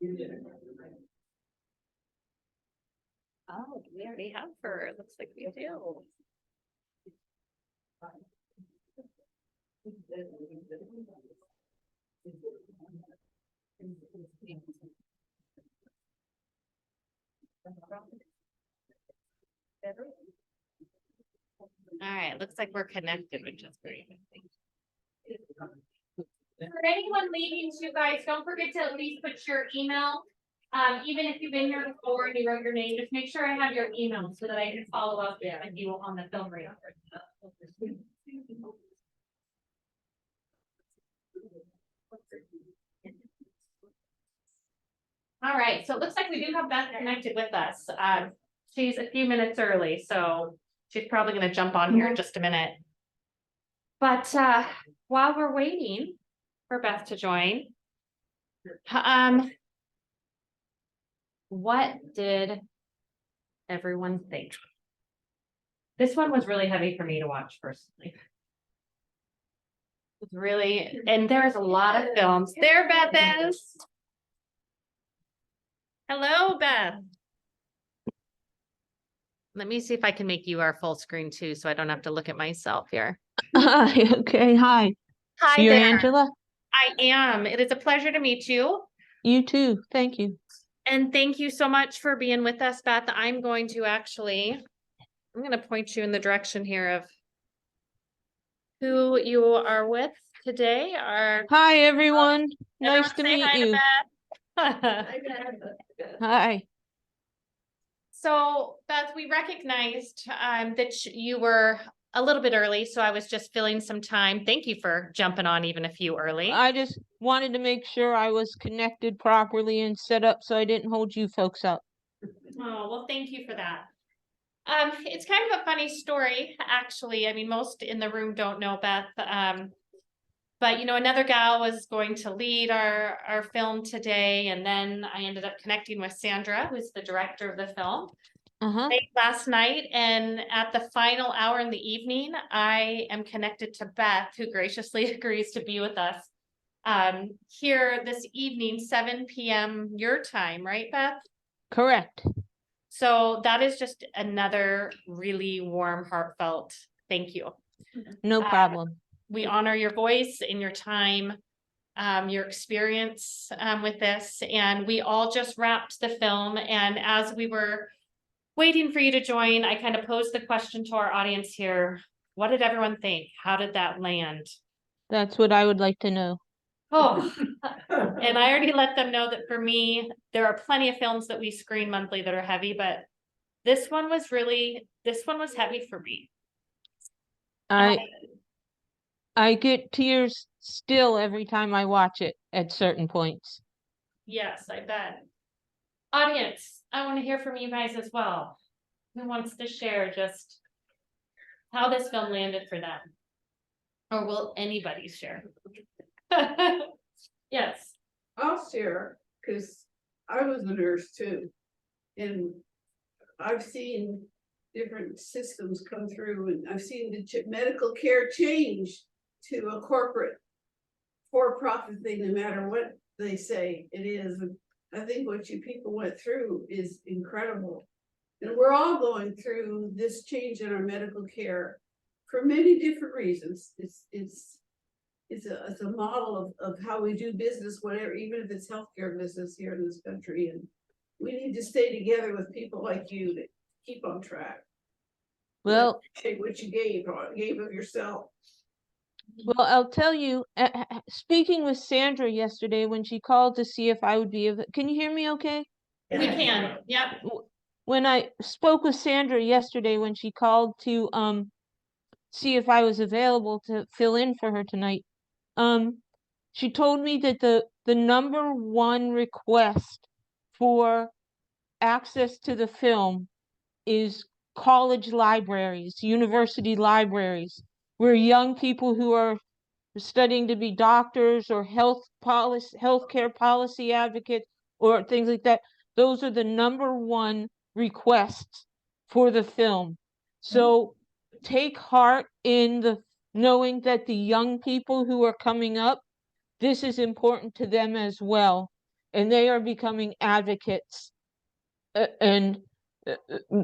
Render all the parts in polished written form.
Oh, we already have her. Looks like we do. All right, looks like we're connected, which is great. For anyone leaving too, guys, don't forget to at least put your email. Even if you've been here before and you wrote your name, just make sure I have your email so that I can follow up with you on the film radar. All right, so it looks like we do have Beth connected with us. She's a few minutes early, so she's probably going to jump on here in just a minute. But while we're waiting for Beth to join, what did everyone think? This one was really heavy for me to watch personally. It's really, and there's a lot of films. There Beth is. Hello, Beth. Let me see if I can make you our full screen too, so I don't have to look at myself here. Okay, hi. Hi You're there. Angela? I am. It is a pleasure to meet you. You too. Thank you. And thank you so much for being with us, Beth. I'm going to point you in the direction here of who you are with today. Hi, everyone. Nice Everyone to say meet hi you. to Beth. Hi. So, Beth, we recognized that you were a little bit early, so I was just filling some time. Thank you for jumping on even a few early. I just wanted to make sure I was connected properly and set up so I didn't hold you folks up. Oh, well, thank you for that. It's kind of a funny story, actually. I mean, most in the room don't know Beth. But you know, another gal was going to lead our film today, and then I ended up connecting with Sandra, who's the director of the film, late last night. And at the final hour in the evening, I am connected to Beth, who graciously agrees to be with us here this evening, 7 p.m. your time, right, Beth? Correct. So that is just another really warm, heartfelt thank you. No problem. We honor your voice and your time, your experience with this. And we all just wrapped the film. And as we were waiting for you to join, I kind of posed the question to our audience here. What did everyone think? How did that land? That's what I would like to know. Oh, and I already let them know that for me, there are plenty of films that we screen monthly that are heavy, but this one was heavy for me. I get tears still every time I watch it at certain points. Yes, I bet. Audience, I want to hear from you guys as well. Who wants to share just how this film landed for them? Or will anybody share? Yes. I'll share, because I was a nurse too. And I've seen different systems come through, and I've seen the medical care change to a corporate for-profit thing, no matter what they say it is. And I think what you people went through is incredible. And we're all going through this change in our medical care for many different reasons. It's a model of how we do business, whatever, even if it's healthcare business here in this country. And we need to stay together with people like you to keep on track. Well, take what you gave of yourself. Well, I'll tell you, speaking with Sandra yesterday when she called to see if I would be able, can you hear me okay? We can, yep. When I spoke with Sandra yesterday when she called to see if I was available to fill in for her tonight, she told me that the number one request for access to the film is college libraries, university libraries, where young people who are studying to be doctors or healthcare policy advocates or things like that, those are the number one requests for the film. So take heart in the knowing that the young people who are coming up, this is important to them as well. and they are becoming advocates and uh, uh,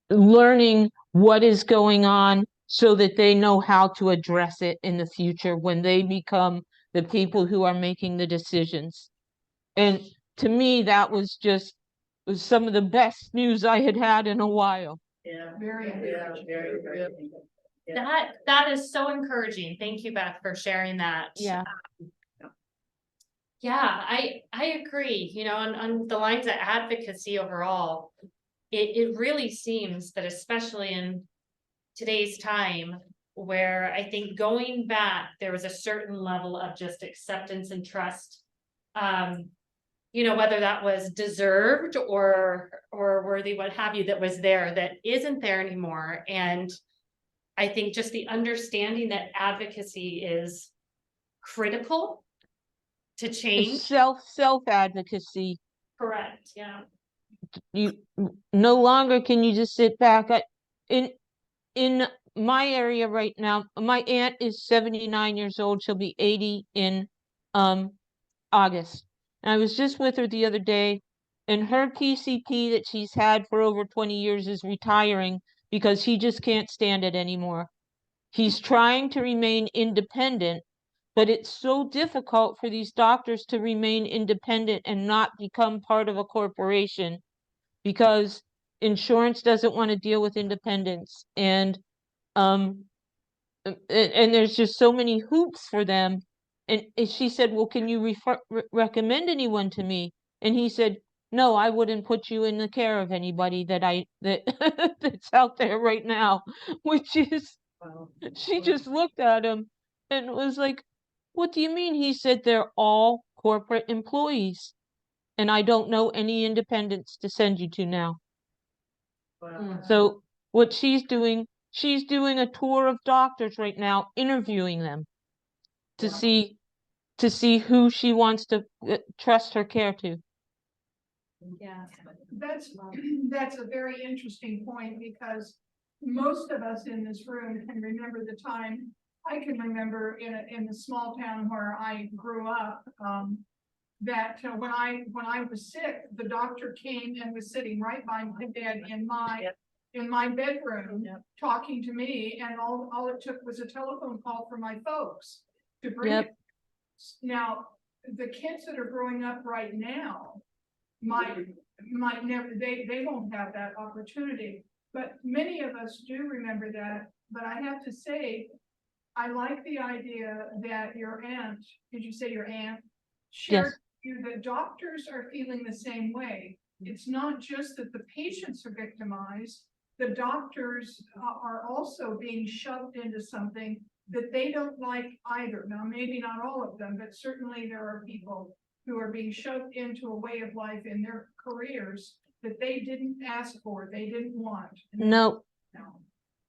learning what is going on so that they know how to address it in the future when they become the people who are making the decisions. And to me, that was some of the best news I had had in a while. Yeah, very good. That is so encouraging. Thank you, Beth, for sharing that. Yeah. Yeah, I agree, you know, on the lines of advocacy overall, it really seems that especially in today's time, where I think going back, there was a certain level of just acceptance and trust. You know, whether that was deserved or worthy, what have you, that was there, that isn't there anymore. And I think just the understanding that advocacy is critical to change. It's self advocacy. Correct, yeah. You no longer can you just sit back. In my area right now, my aunt is 79 years old. She'll be 80 in August. And I was just with her the other day, and her PCP that she's had for over 20 years is retiring because he just can't stand it anymore. He's trying to remain independent, but it's so difficult for these doctors to remain independent and not become part of a corporation because insurance doesn't want to deal with independence. Um and there's just so many hoops for them. And she said, well, can you recommend anyone to me? And he said, no, I wouldn't put you in the care of anybody that that's out there right now. Which is, she just looked at him and was like, what do you mean? He said, they're all corporate employees and I don't know any independents to send you to now. So what she's doing a tour of doctors right now, interviewing them to see who she wants to trust her care to. Yeah. That's a very interesting point because most of us in this room can remember the time. I can remember in the small town where I grew up, that when I was sick, the doctor came and was sitting right by my bed in my bedroom, talking to me, and all it took was a telephone call from my folks to bring it. Now, the kids that are growing up right now might never, they won't have that opportunity, but many of us do remember that. But I have to say, I like the idea that your aunt, did you say your aunt, shared you that doctors are feeling the same way. It's not just that the patients are victimized, the doctors are also being shoved into something that they don't like either. Now, maybe not all of them, but certainly there are people who are being shoved into a way of life in their careers that they didn't ask for, they didn't want. No,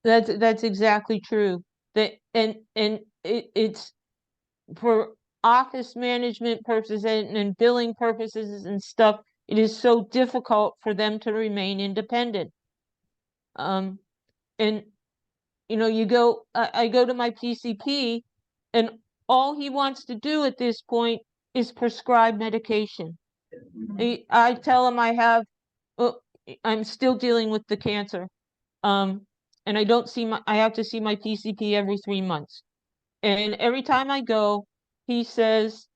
that's exactly true. It's for office management purposes and billing purposes and stuff. It is so difficult for them to remain independent. And you know, I go to my PCP, and all he wants to do at this point is prescribe medication. I tell him I'm still dealing with the cancer. And I have to see my PCP every 3 months. And every time I go, he says,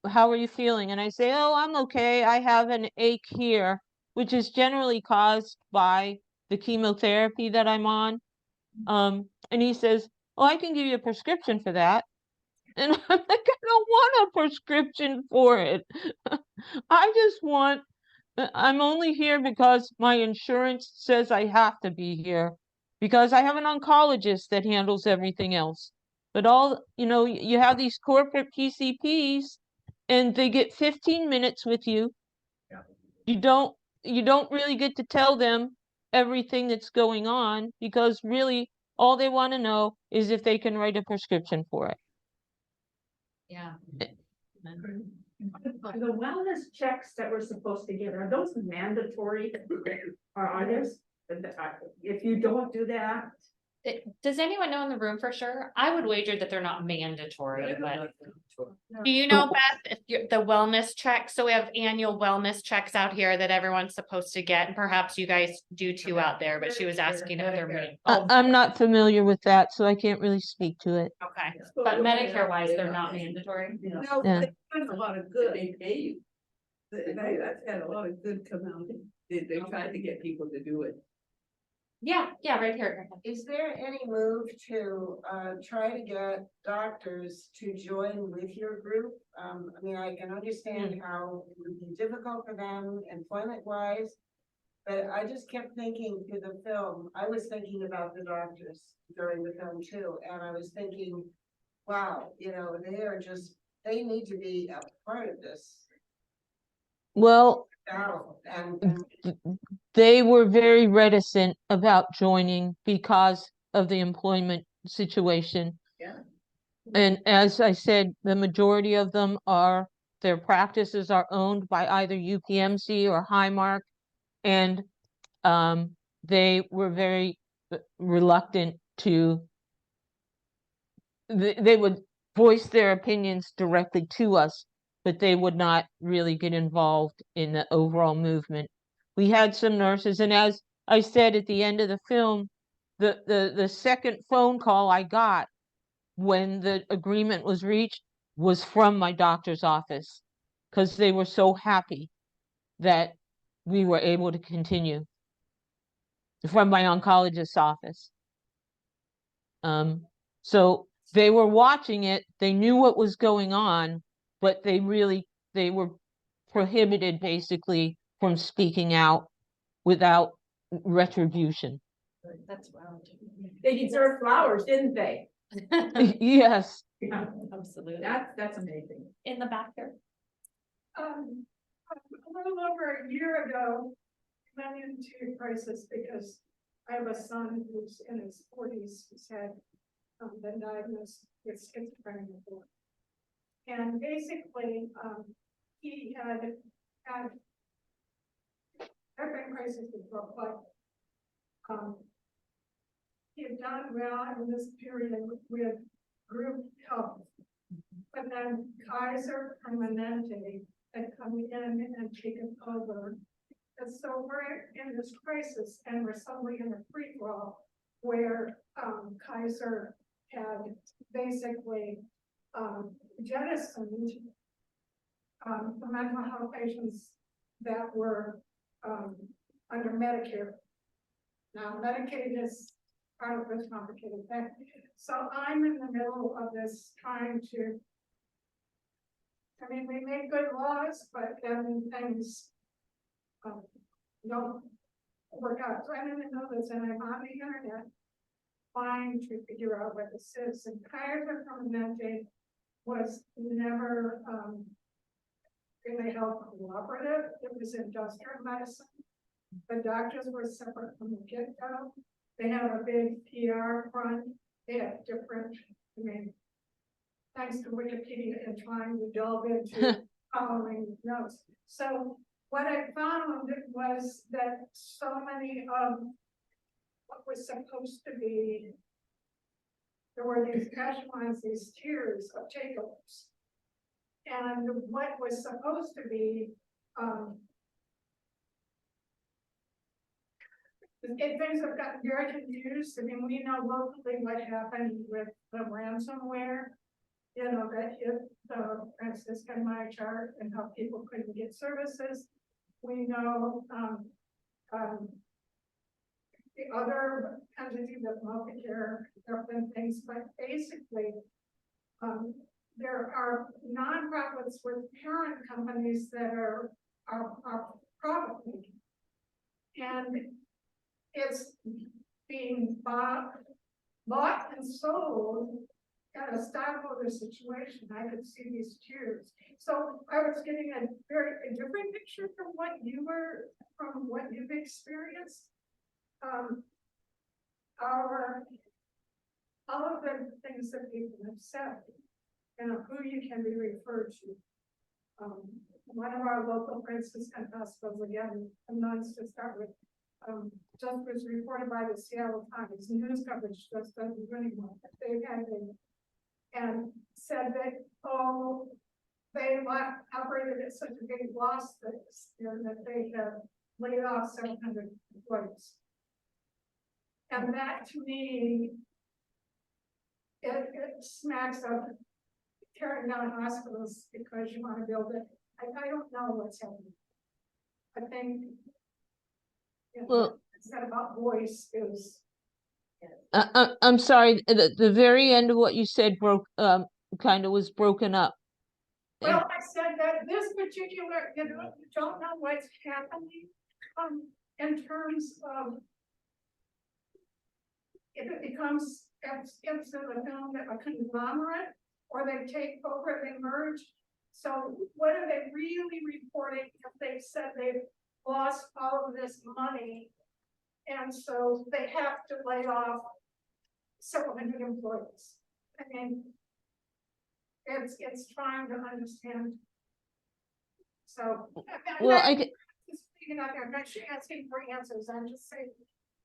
how are you feeling? And I say, oh, I'm okay. I have an ache here, which is generally caused by the chemotherapy that I'm on. And he says, oh, I can give you a prescription for that. And I'm like, I don't want a prescription for it. I'm only here because my insurance says I have to be here because I have an oncologist that handles everything else. But you have these corporate PCPs and they get 15 minutes with you. You don't really get to tell them everything that's going on because really all they want to know is if they can write a prescription for it. Yeah. The wellness checks that we're supposed to get, are those mandatory? Or are those, if you don't do that, Does anyone know in the room for sure? I would wager that they're not mandatory, but do you So- know, Beth, if the wellness checks? So we have annual wellness checks out here that everyone's supposed to get, and perhaps you guys do too out there, but she was asking if they're made. I'm not familiar with that, so I can't really speak to it. Okay, but Medicare wise, they're not mandatory. No, Yeah. they've done a lot of good. They pay you. That's had a lot of good come out. They tried to get people to do it. Yeah, right here. Is there any move to try to get doctors to join with your group? I mean, I can understand how it would be difficult for them employment wise. But I just kept thinking through the film, I was thinking about the doctors during the film too, and I was thinking, wow, you know, they need to be a part of this Well, battle and they were very reticent about joining because of the employment situation. Yeah. And as I said, the majority of them their practices are owned by either UPMC or Highmark. And they were very reluctant to, they would voice their opinions directly to us, but they would not really get involved in the overall movement. We had some nurses, and as I said at the end of the film, the second phone call I got when the agreement was reached was from my doctor's office, because they were so happy that we were able to continue, from my oncologist's office. So they were watching it, they knew what was going on, but they were prohibited basically from speaking out without retribution. That's wild. They deserve flowers, didn't they? Yes. Yeah, Absolutely. that's amazing. In the back there. A little over a year ago, I went into crisis because I have a son who's in his 40s, who's had been diagnosed with schizophrenia before. And basically, he had been crisis before, but he had done well in this period with group help. But then Kaiser Permanente had come in and taken over. And so we're in this crisis and we're suddenly in a free for all where Kaiser had basically jettisoned the mental health patients that were under Medicare. Now, Medicaid is part of this complicated thing. So I'm in the middle of this trying to, I mean, we make good laws, but then things don't work out. So I didn't know this, and I'm on the internet trying to figure out what this is. And Kaiser Permanente was never really health cooperative. It was industrial medicine. The doctors were separate from the get-go. They have a big PR front. They have different, I mean, thanks to Wikipedia and trying to delve into following notes. So what I found was that so many of what was supposed to be, there were these echelons, these tiers of takeovers. And what was supposed to be, things have gotten very confused. I mean, we know locally what happened with the ransomware, you know, that hit the Francisco and my chart and how people couldn't get services. We know the other entities of multi-care, there have been things, but basically, there are nonprofits with parent companies that are profit making. And it's being bought and sold at a stockholder situation. I could see these tiers. So I was getting a different picture from what you've experienced. All of the things that people have said, and who you can be referred to. One of our local Franciscan hospitals, again, nuns to start with, just was reported by the Seattle Times, news coverage just doesn't do anymore. They've had and said that, oh, they operated at such a big loss that, that they have laid off 700 employees. And that to me, it smacks of tearing down hospitals because you want to build it. I don't know what's happening. I think, Well, it's not about voice, is. I'm sorry, the very end of what you said broke, kind of was broken up. And- Well, I said that this particular, you don't know what's happening, in terms of if it becomes, if a conglomerate, or they take over, they merge. So what are they really reporting if they've said they've lost all of this money? And so they have to lay off several hundred employees. I mean, it's trying to understand. So. Well, I can, I'm not asking for answers, I'm just saying,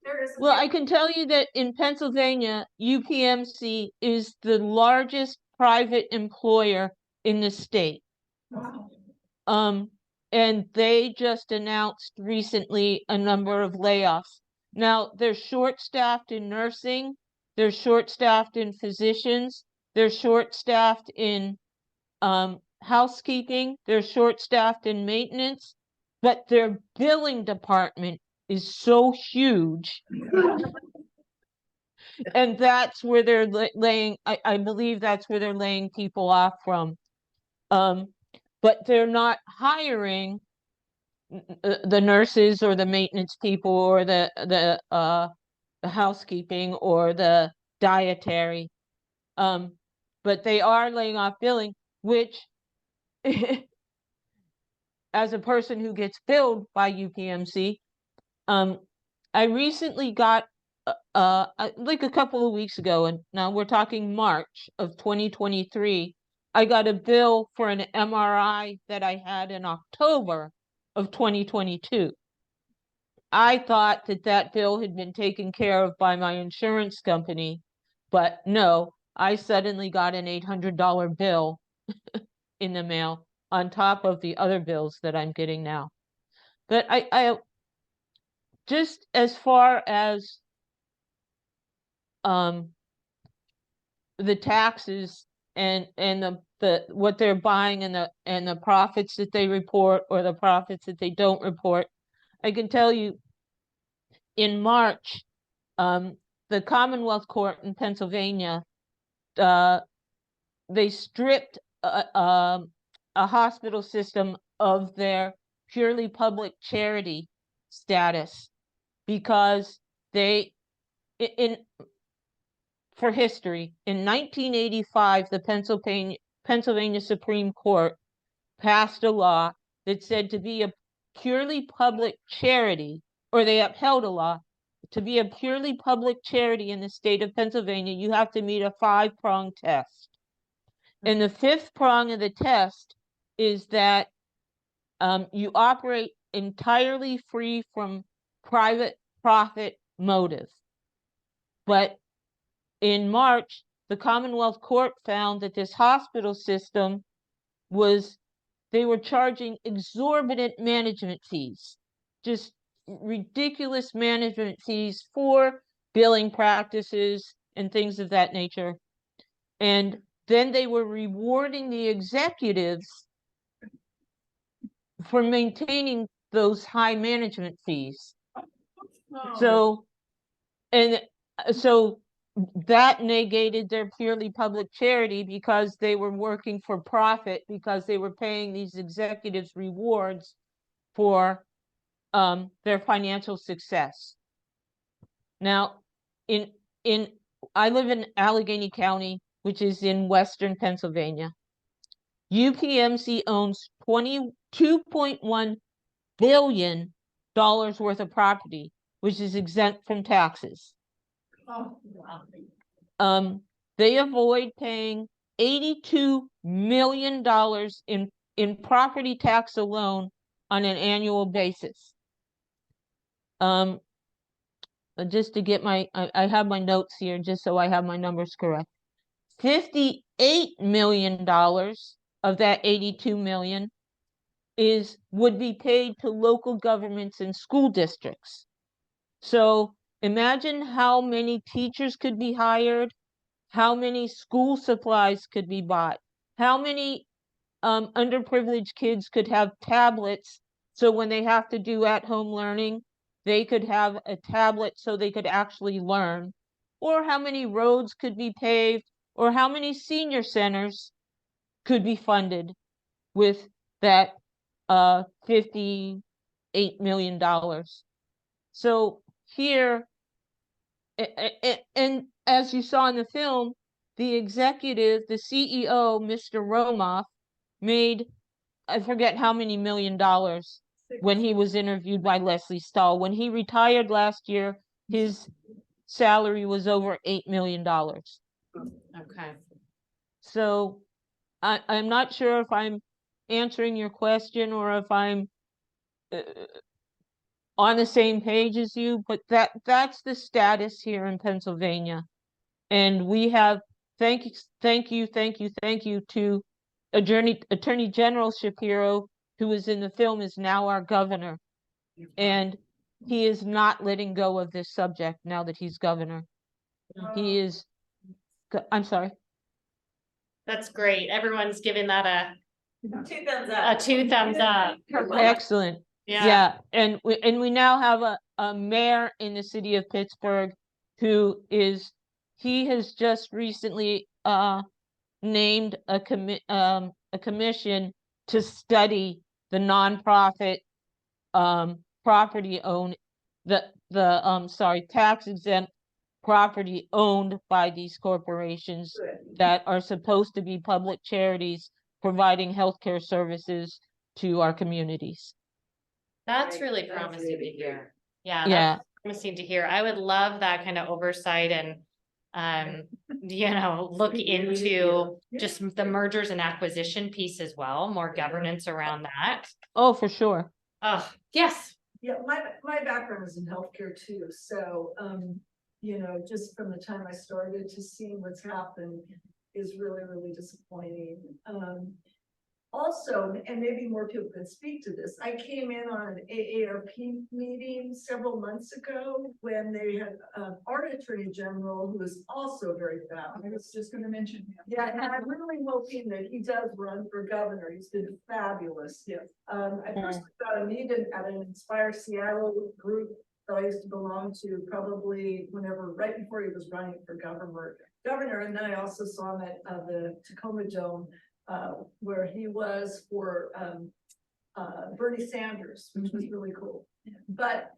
there is. well, I can tell you that in Pennsylvania, UPMC is the largest private employer in the state. And they just announced recently a number of layoffs. Now, they're short-staffed in nursing, they're short-staffed in physicians, they're short-staffed in housekeeping, they're short-staffed in maintenance, but their billing department is so huge. And that's where they're laying, I believe that's where they're laying people off from. But they're not hiring the nurses or the maintenance people or the housekeeping or the dietary. But they are laying off billing, which as a person who gets billed by UPMC, I recently got like a couple of weeks ago, and now we're talking March of 2023, I got a bill for an MRI that I had in October of 2022. I thought that that bill had been taken care of by my insurance company, but no, I suddenly got an $800 bill in the mail on top of the other bills that I'm getting now. But I just as far as the taxes and the what they're buying and the profits that they report or the profits that they don't report, I can tell you in March, the Commonwealth Court in Pennsylvania, they stripped a hospital system of their purely public charity status because they, for history, in 1985, the Pennsylvania Supreme Court passed a law that said to be a purely public charity, or they upheld a law, to be a purely public charity in the state of Pennsylvania, you have to meet a 5-prong test. And the 5th prong of the test is that you operate entirely free from private profit motive. But in March, the Commonwealth Court found that this hospital system they were charging exorbitant management fees, just ridiculous management fees for billing practices and things of that nature. And then they were rewarding the executives for maintaining those high management fees. So that negated their purely public charity because they were working for profit, because they were paying these executives rewards for their financial success. Now, I live in Allegheny County, which is in Western Pennsylvania. UPMC owns $22.1 billion worth of property, which is exempt from taxes. Oh, wow. They avoid paying $82 million in property tax alone on an annual basis. just to get I have my notes here, just so I have my numbers correct. $58 million of that 82 million would be paid to local governments and school districts. So imagine how many teachers could be hired, how many school supplies could be bought, how many underprivileged kids could have tablets, so when they have to do at-home learning, they could have a tablet so they could actually learn, or how many roads could be paved, or how many senior centers could be funded with that $58 million. So here, and as you saw in the film, the executive, the CEO, Mr. Romoff, made, I forget how many $1 million when he was interviewed by Leslie Stahl. When he retired last year, his salary was over $8 million. Okay. So I'm not sure if I'm answering your question or if I'm on the same page as you, but that's the status here in Pennsylvania. And we have, thank you to Attorney General Shapiro, who was in the film, is now our governor. And he is not letting go of this subject now that he's governor. He is, I'm sorry. That's great. Everyone's giving that a 2 thumbs up. 2 thumbs up. Excellent. Yeah. And we now have a mayor in the city of Pittsburgh who he has just recently named a commission to study the nonprofit property owned, tax exempt property owned by these corporations that are supposed to be public charities providing healthcare services to our communities. That's really promising to hear. Yeah, Yeah. that's promising to hear. I would love that kind of oversight and look into just the mergers and acquisition piece as well, more governance around that. Oh, for sure. Oh, yes. Yeah, my background is in healthcare too, so, just from the time I started to see what's happened is really, really disappointing. Also, and maybe more people can speak to this, I came in on an AARP meeting several months ago when they had our Attorney General, who is also very fabulous. I was just gonna mention him. Yeah, and I'm really hoping that he does run for governor. He's been fabulous. Yes. I first got a meeting at an Inspire Seattle group that I used to belong to, probably right before he was running for governor. And then I also saw him at the Tacoma Dome, where he was for Bernie Sanders, which was really cool. But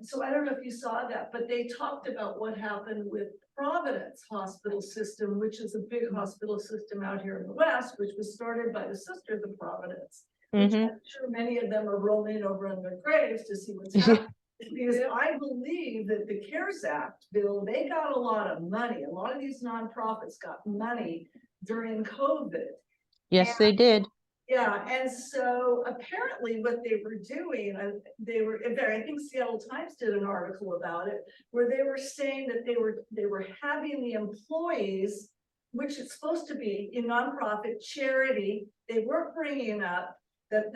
so I don't know if you saw that, but they talked about what happened with Providence Hospital System, which is a big hospital system out here in the West, which was started by the Sisters of Providence, which I'm sure many of them are rolling over in their graves to see what's happening. Because I believe that the CARES Act bill, they got a lot of money. A lot of these nonprofits got money during COVID. Yes, they did. Yeah, and so apparently what they were doing, I think Seattle Times did an article about it, where they were saying that they were having the employees, which is supposed to be a nonprofit charity, they weren't bringing up that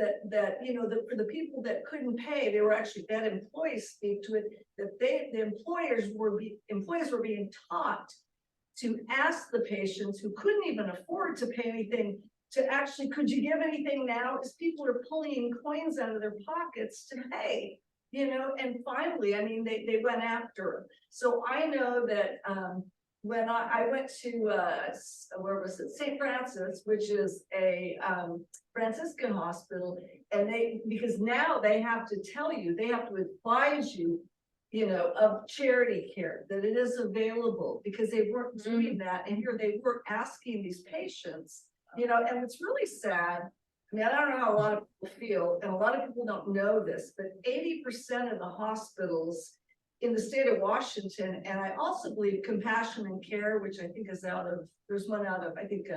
for the people that couldn't pay, they were actually, that employees speak to it, that the employees were being taught to ask the patients who couldn't even afford to pay anything to actually, could you give anything now? Because people are pulling coins out of their pockets to pay, and finally, I mean, they went after them. So I know that when I went to, where was it? St. Francis, which is a Franciscan hospital, and because now they have to tell you, they have to advise you, of charity care, that it is available, because they weren't doing that. And here they were asking these patients, and it's really sad. I mean, I don't know how a lot of people feel, and a lot of people don't know this, but 80% of the hospitals in the state of Washington, and I also believe Compassion and Care, which I think is there's one out of, I think,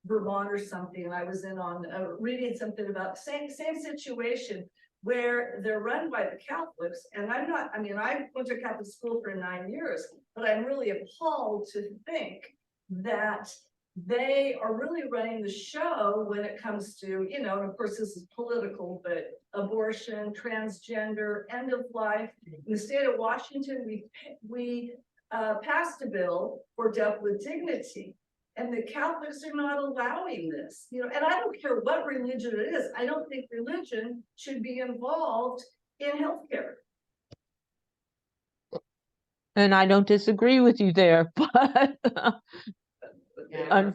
Vermont or something, and I was in on reading something about the same situation, where they're run by the Catholics, and I'm not, I mean, I went to Catholic school for 9 years, but I'm really appalled to think that they are really running the show when it comes to, you know, and of course this is political, but abortion, transgender, end of life. In the state of Washington, we passed a bill for death with dignity. And the Catholics are not allowing this, you know, and I don't care what religion it is. I don't think religion should be involved in healthcare. And I don't disagree with you there, but Yeah.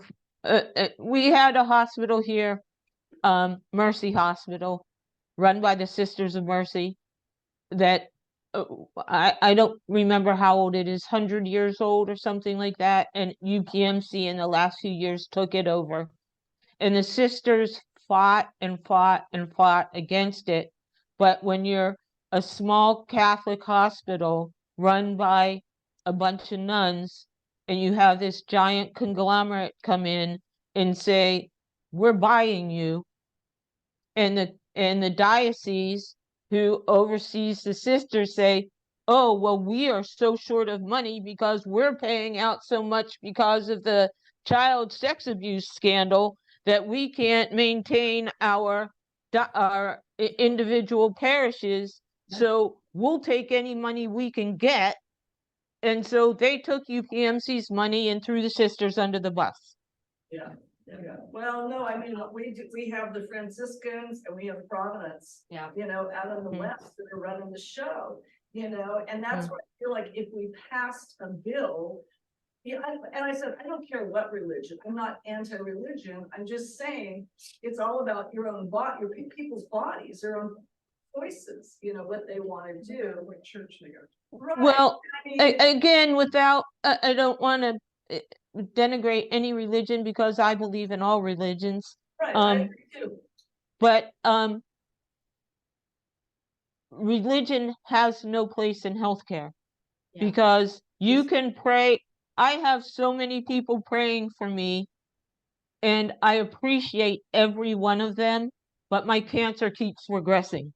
we had a hospital here, Mercy Hospital, run by the Sisters of Mercy, that I don't remember how old it is, 100 years old or something like that, and UPMC in the last few years took it over. And the sisters fought and fought and fought against it. But when you're a small Catholic hospital run by a bunch of nuns, and you have this giant conglomerate come in and say, we're buying you, and the diocese who oversees the sisters say, oh, well, we are so short of money because we're paying out so much because of the child sex abuse scandal that we can't maintain our individual parishes, so we'll take any money we can get. And so they took UPMC's money and threw the sisters under the bus. Yeah. Well, no, I mean, we have the Franciscans and we have Providence. Yeah. You know, out in the Mm. west that are running the show, you know, and that's why I feel like if we passed a bill. Yeah, and I said, I don't care what religion, I'm not anti-religion, I'm just saying, it's all about your own body, your people's bodies, their own choices, you know, what they want to do. What church they go to. Right. Well, I mean, again, without, I don't want to denigrate any religion because I believe in all religions. right, I agree too. But religion has no place in healthcare Yeah. because you can pray. I have so many people praying for me, and I appreciate every one of them, but my cancer keeps regressing.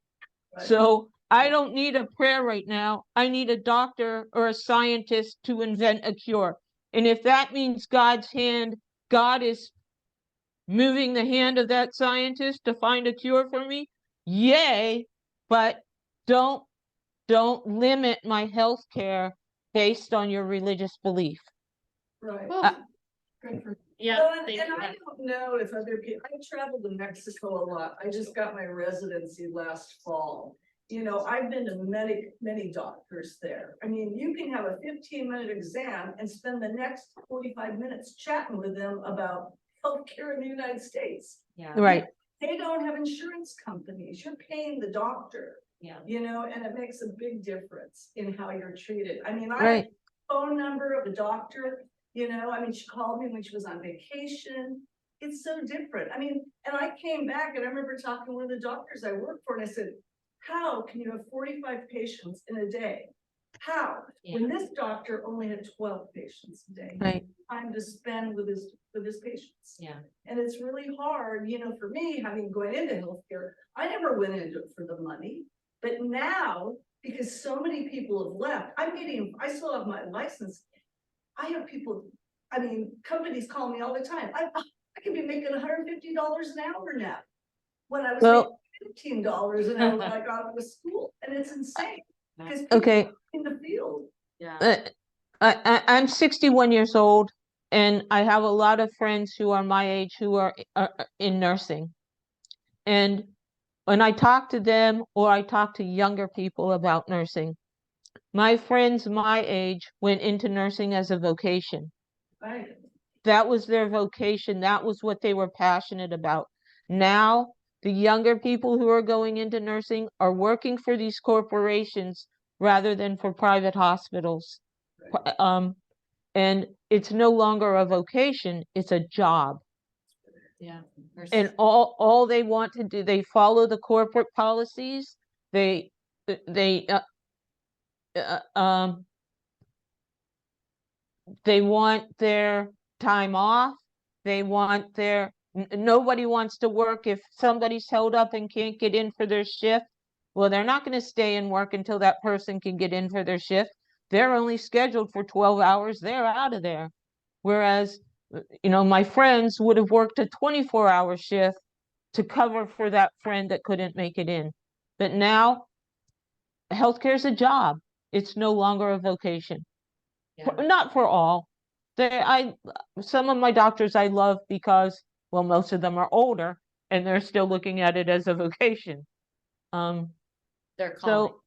Right. So I don't need a prayer right now. I need a doctor or a scientist to invent a cure. And if that means God's hand, God is moving the hand of that scientist to find a cure for me, yay, but don't limit my health care based on your religious belief. Right. Well, Good for yeah, Well, and thank and you. I don't know if other people, I traveled to Mexico a lot. I just got my residency last fall. You know, I've been to many doctors there. I mean, you can have a 15-minute exam and spend the next 45 minutes chatting with them about healthcare in the United States. Yeah. Right. They don't have insurance companies. You're paying the doctor. Yeah. You know, and it makes a big difference in how you're treated. I mean, I have Right. a phone number of a doctor, you know, I mean, she called me when she was on vacation. It's so different. I mean, and I came back and I remember talking to one of the doctors I work for, and I said, how can you have 45 patients in a day? How? When this doctor only had 12 patients a day. Right. Time to spend with his patients. Yeah. And it's really hard, you know, for me, having going into healthcare, I never went into it for the money. But now, because so many people have left, I still have my license. I have people, I mean, companies call me all the time. I can be making $150 an hour now. When I was making $15 an hour when I got out of school, and it's insane. Because people Okay. in the field. Yeah. I'm 61 years old, and I have a lot of friends who are my age who are in nursing. And when I talk to them or I talk to younger people about nursing, my friends my age went into nursing as a vocation. Right. That was their vocation. That was what they were passionate about. Now, the younger people who are going into nursing are working for these corporations rather than for private hospitals. And it's no longer a vocation, it's a job. Yeah. And all they want to do, they follow the corporate policies. They want their time off. They want nobody wants to work if somebody's held up and can't get in for their shift. Well, they're not going to stay and work until that person can get in for their shift. They're only scheduled for 12 hours. They're out of there. Whereas, my friends would have worked a 24-hour shift to cover for that friend that couldn't make it in. But now healthcare is a job. It's no longer a vocation. Not for all. Some of my doctors I love because, well, most of them are older and they're still looking at it as a vocation. They're calling, So,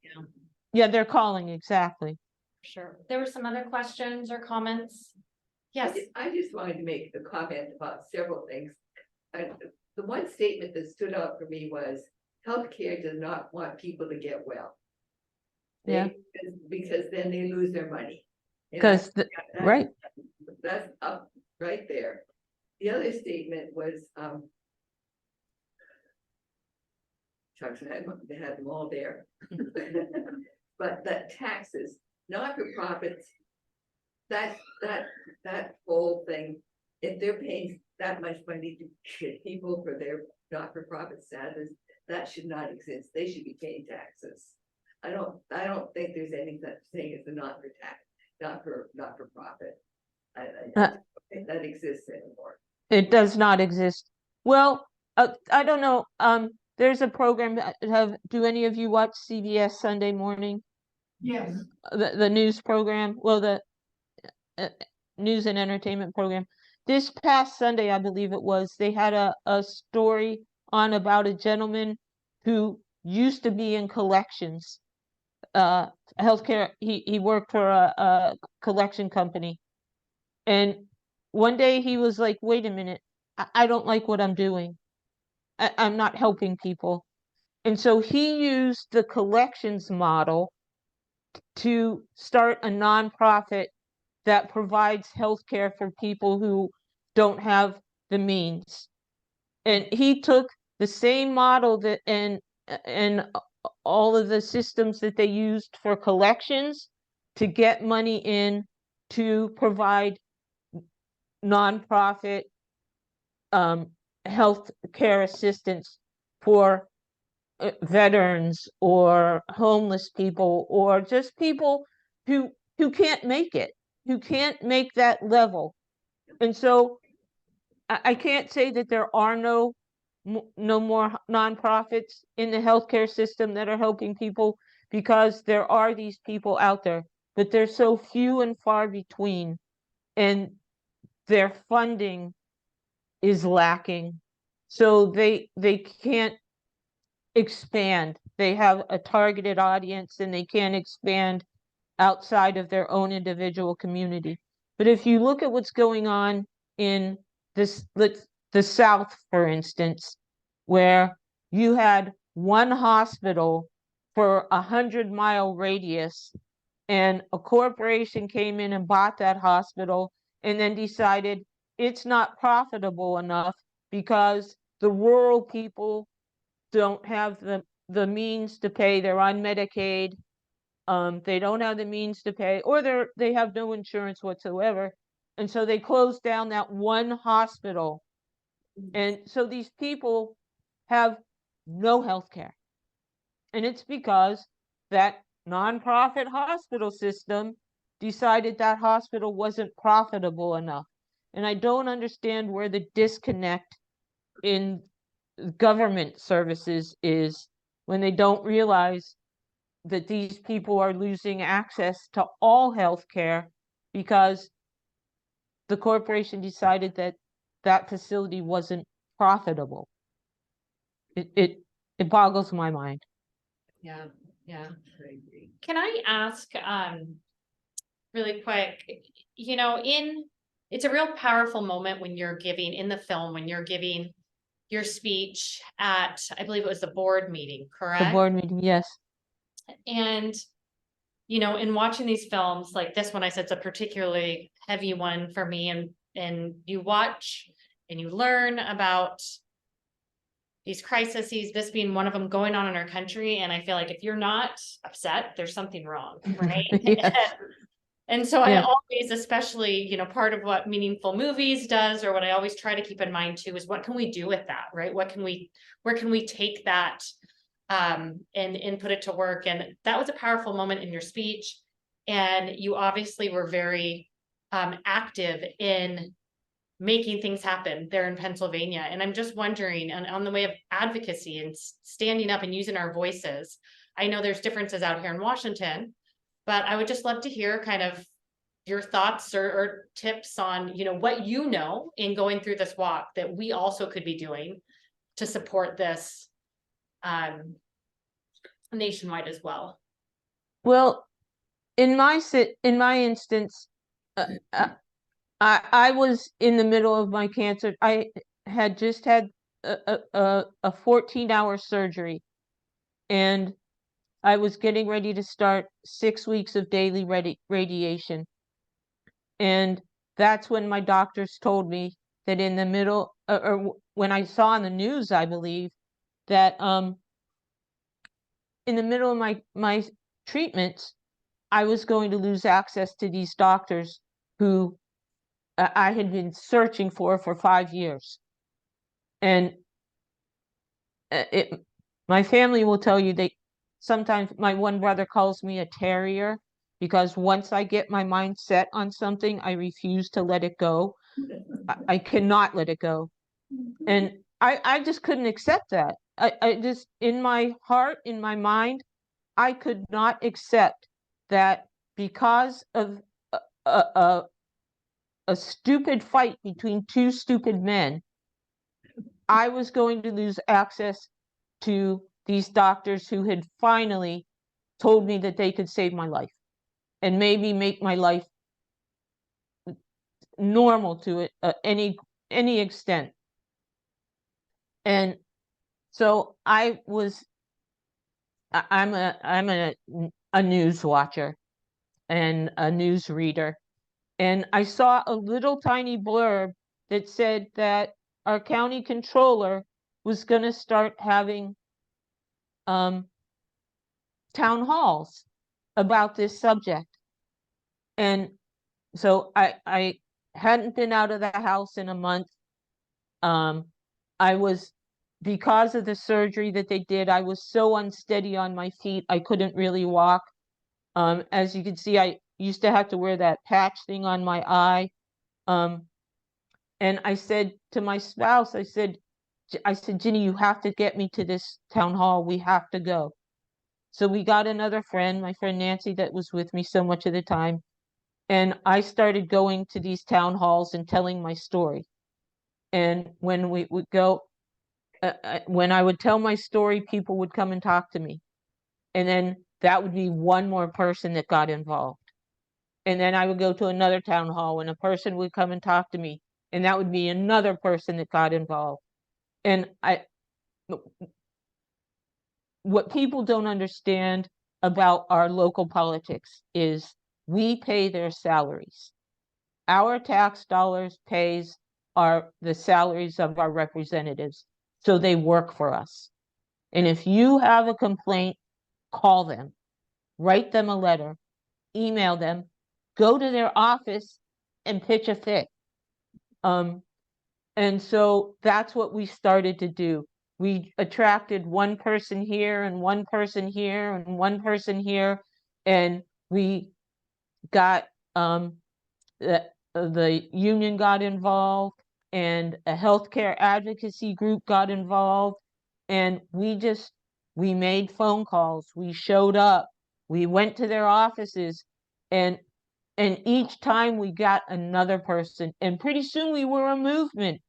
yeah, they're calling, exactly. sure. There were some other questions or comments? Yes, I just wanted to make a comment about several things. The one statement that stood out for me was, healthcare does not want people to get well. Yeah. Because then they lose their money. And Because, right. That's up right there. The other statement was, Chuck's they had them all there. But that taxes, not for profits, that whole thing, if they're paying that much money to people for their not-for-profit status, that should not exist. They should be paying taxes. I don't think there's any such thing as a not-for-profit. I don't think that exists anymore. It does not exist. Well, I don't know. There's a program do any of you watch CBS Sunday Morning? Yes. The news program? Well, the news and entertainment program. This past Sunday, I believe it was, they had a story on about a gentleman who used to be in collections, healthcare. He worked for a collection company. And one day he was like, wait a minute, I don't like what I'm doing. I'm not helping people. And so he used the collections model to start a nonprofit that provides healthcare for people who don't have the means. And he took the same model that and all of the systems that they used for collections to get money in to provide nonprofit health care assistance for veterans or homeless people or just people who can't make it, who can't make that level. And so I can't say that there are no more nonprofits in the healthcare system that are helping people, because there are these people out there, but they're so few and far between, and their funding is lacking. So they can't expand. They have a targeted audience and they can't expand outside of their own individual community. But if you look at what's going on in the South, for instance, where you had one hospital for 100-mile radius, and a corporation came in and bought that hospital and then decided it's not profitable enough because the rural people don't have the means to pay. They're on Medicaid. They don't have the means to pay, or they have no insurance whatsoever. And so they closed down that one hospital. And so these people have no health care. And it's because that nonprofit hospital system decided that hospital wasn't profitable enough. And I don't understand where the disconnect in government services is when they don't realize that these people are losing access to all health care because the corporation decided that that facility wasn't profitable. It boggles my mind. yeah. I agree. Can I ask, really quick, it's a real powerful moment when you're giving in the film, when you're giving your speech at, I believe it was the board meeting, The correct? board meeting, yes. And, in watching these films, like this one, I said it's a particularly heavy one for me, and you watch and you learn about these crises, this being one of them going on in our country. And I feel like if you're not upset, there's something wrong, right? Yes. And so I Yeah. always, especially, part of what Meaningful Movies does, or what I always try to keep in mind too, is what can we do with that, right? Where can we take that and put it to work. And that was a powerful moment in your speech. And you obviously were very active in making things happen there in Pennsylvania. And I'm just wondering, on the way of advocacy and standing up and using our voices, I know there's differences out here in Washington, but I would just love to hear kind of your thoughts or tips on, you know, what you know in going through this walk that we also could be doing to support this nationwide as well. Well, in my instance, I was in the middle of my cancer. I had just had a 14-hour surgery, and I was getting ready to start 6 weeks of daily radiation. And that's when my doctors told me that in the middle, or when I saw on the news, I believe, that in the middle of my treatments, I was going to lose access to these doctors who I had been searching for 5 years. And my family will tell you, sometimes my one brother calls me a terrier, because once I get my mind set on something, I refuse to let it go. I cannot let it go. And I just couldn't accept that. I just, in my heart, in my mind, I could not accept that because of a stupid fight between two stupid men, I was going to lose access to these doctors who had finally told me that they could save my life and maybe make my life normal to it, any extent. And so I'm a news watcher and a news reader. And I saw a little tiny blurb that said that our county controller was going to start having town halls about this subject. And so I hadn't been out of the house in a month. I was, because of the surgery that they did, I was so unsteady on my feet, I couldn't really walk. As you can see, I used to have to wear that patch thing on my eye. And I said to my spouse, I said, Ginny, you have to get me to this town hall. We have to go. So we got another friend, my friend Nancy, that was with me so much of the time. And I started going to these town halls and telling my story. And when we would go, when I would tell my story, people would come and talk to me. And then that would be one more person that got involved. And then I would go to another town hall and a person would come and talk to me. And that would be another person that got involved. And what people don't understand about our local politics is we pay their salaries. Our tax dollars pays the salaries of our representatives, so they work for us. And if you have a complaint, call them, write them a letter, email them, go to their office and pitch a fit. And so that's what we started to do. We attracted one person here and one person here and one person here, and we got the union got involved, and a healthcare advocacy group got involved, and we made phone calls, we showed up, we went to their offices, and each time we got another person, and pretty soon we were a movement.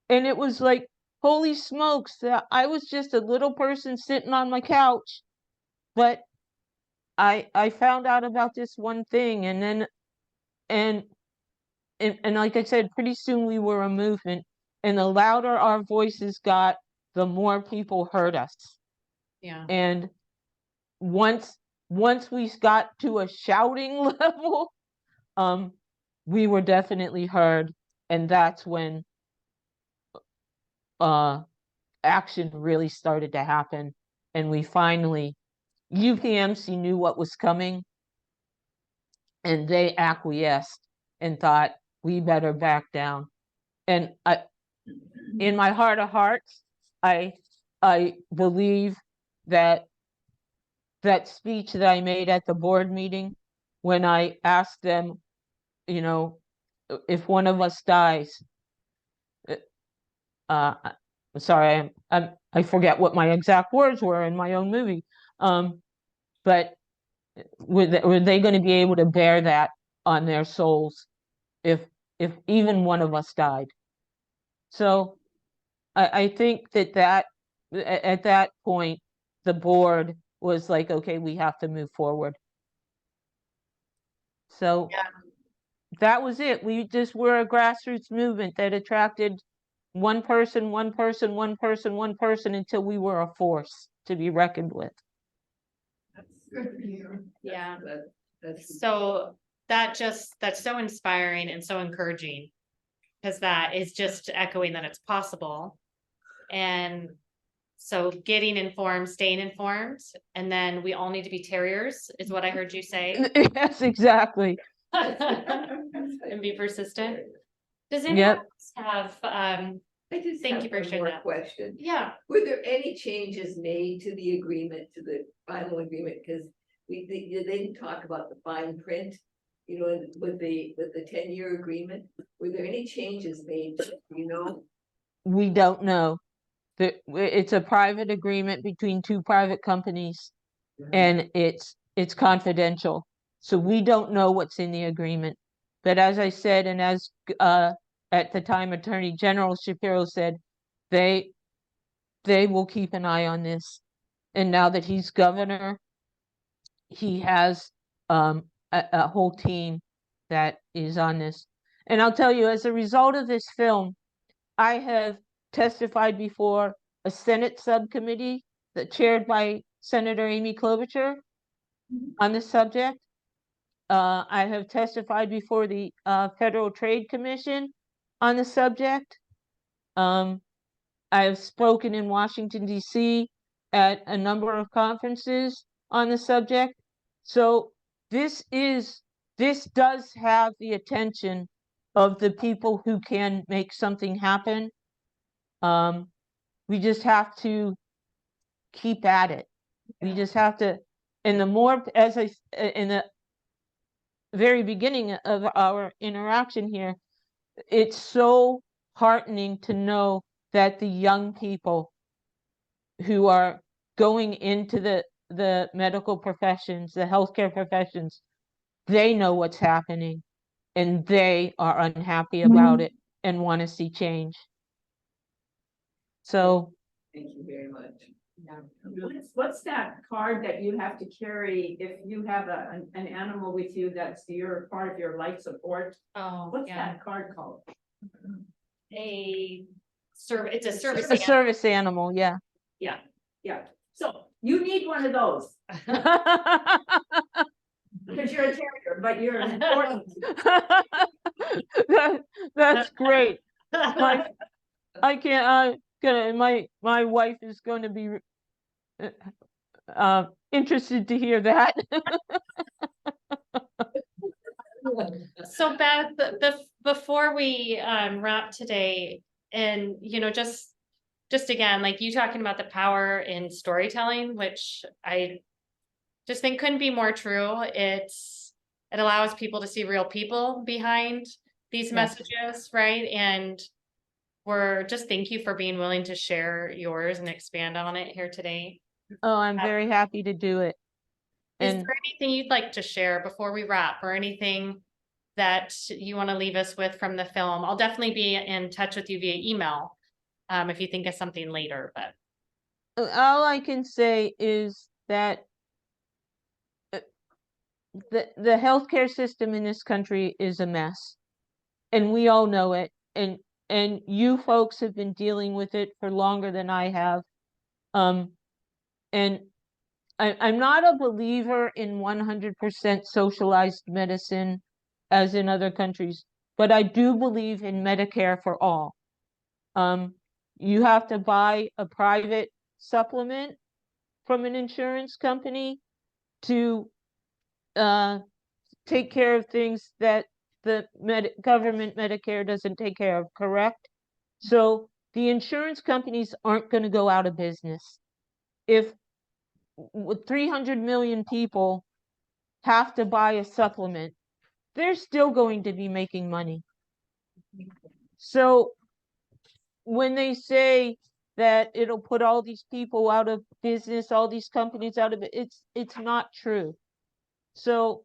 And it was like, holy smokes, I was just a little person sitting on my couch, but I found out about this one thing, and then and like I said, pretty soon we were a movement, and the louder our voices got, the more people heard us. Yeah. And once we got to a shouting level, we were definitely heard, and that's when action really started to happen. And we finally, UPMC knew what was coming, and they acquiesced and thought, we better back down. And in my heart of hearts, I believe that speech that I made at the board meeting when I asked them, you know, if one of us dies. I'm sorry, I forget what my exact words were in my own movie. But were they going to be able to bear that on their souls if even one of us died? So I think that at that point, the board was like, okay, we have to move forward. So that was it. We just were a grassroots movement that attracted one person, one person, one person, one person until we were a force to be reckoned with. Good for you. Yeah. That's So that's so inspiring and so encouraging. Because that is just echoing that it's possible. And so getting informed, staying informed, and then we all need to be terriers, is what I heard you say. Yes, exactly. And be persistent. Does anyone Yep. else have, I just Thank have you for one sharing more that. question. yeah, Were there any changes made to the agreement, to the final agreement? Because they didn't talk about the fine print, you know, with the 10-year agreement. Were there any changes made, you know? We don't know. It's a private agreement between two private companies, and it's confidential. So we don't know what's in the agreement. But as I said, and as at the time Attorney General Shapiro said, they will keep an eye on this. And now that he's governor, he has a whole team that is on this. And I'll tell you, as a result of this film, I have testified before a Senate subcommittee that chaired by Senator Amy Klobuchar on this subject. I have testified before the Federal Trade Commission on the subject. I have spoken in Washington, D.C. at a number of conferences on the subject. So this does have the attention of the people who can make something happen. We just have to keep at it. We just have to, and the more, as in the very beginning of our interaction here, it's so heartening to know that the young people who are going into the medical professions, the healthcare professions, they know what's happening and they are unhappy about it and want to see change. So Thank you very much. What's that card that you have to carry if you have an animal with you that's your part of your life support? oh, What's yeah, that card called? it's a service. a service animal, yeah. Yeah, so you need one of those because you're a terrier, but you're important. That's great. I can't. My wife is going to be interested to hear that. So Beth, before we wrap today, and just again, like you talking about the power in storytelling, which I just think couldn't be more true. It allows people to see real people behind these Yes. messages, right? And we're just thank you for being willing to share yours and expand on it here today. Oh, I'm very happy to do it. Is And there anything you'd like to share before we wrap, or anything that you want to leave us with from the film? I'll definitely be in touch with you via email if you think of something later, but all I can say is that the healthcare system in this country is a mess, and we all know it. And you folks have been dealing with it for longer than I have. And I'm not a believer in 100% socialized medicine as in other countries, but I do believe in Medicare for all. You have to buy a private supplement from an insurance company to take care of things that the government Medicare doesn't take care of, correct? So the insurance companies aren't going to go out of business. If with 300 million people have to buy a supplement, they're still going to be making money. So when they say that it'll put all these people out of business, all these companies out of it, it's not true. So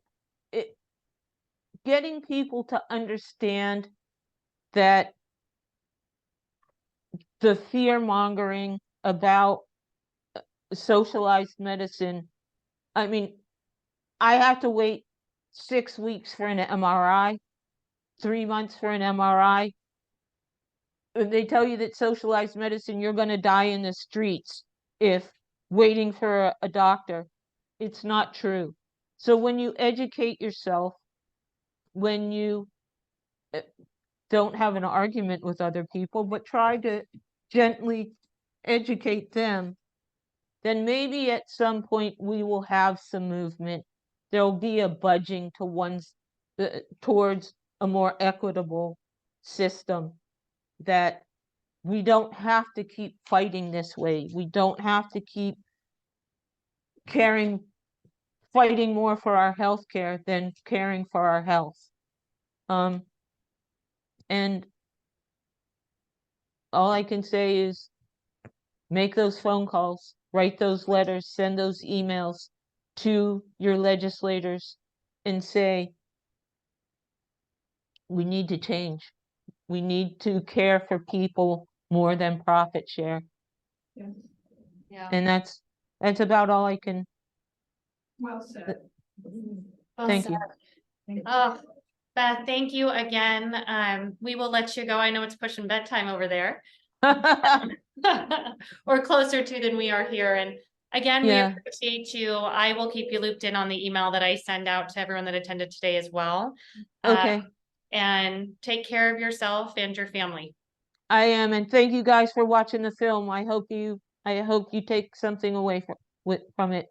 getting people to understand that the fear mongering about socialized medicine, I mean, I have to wait 6 weeks for an MRI, 3 months for an MRI. If they tell you that socialized medicine, you're going to die in the streets if waiting for a doctor. It's not true. So when you educate yourself, when you don't have an argument with other people, but try to gently educate them, then maybe at some point we will have some movement. There'll be a budging to towards a more equitable system, that we don't have to keep fighting this way. We don't have to keep fighting more for our health care than caring for our health. And all I can say is make those phone calls, write those letters, send those emails to your legislators and say, we need to change. We need to care for people more than profit share. Yeah. And that's about all I can. Well said. Well Thank you. said. Oh, Beth, thank you again. We will let you go. I know it's pushing bedtime over there. Or closer to than we are here. And again, we Yeah. appreciate you. I will keep you looped in on the email that I send out to everyone that attended today as well. Okay. And take care of yourself and your family. I am, and thank you guys for watching the film. I hope you take something away from it.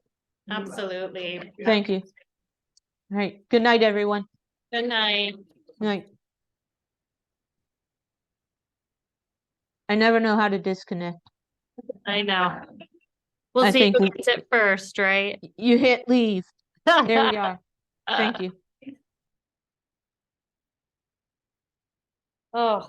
Absolutely. Thank you. All right. Good night, everyone. Good night. Good night. I never know how to disconnect. I know. We'll I see think who gets it first, right? you hit leave. There we are. Thank you. Oh.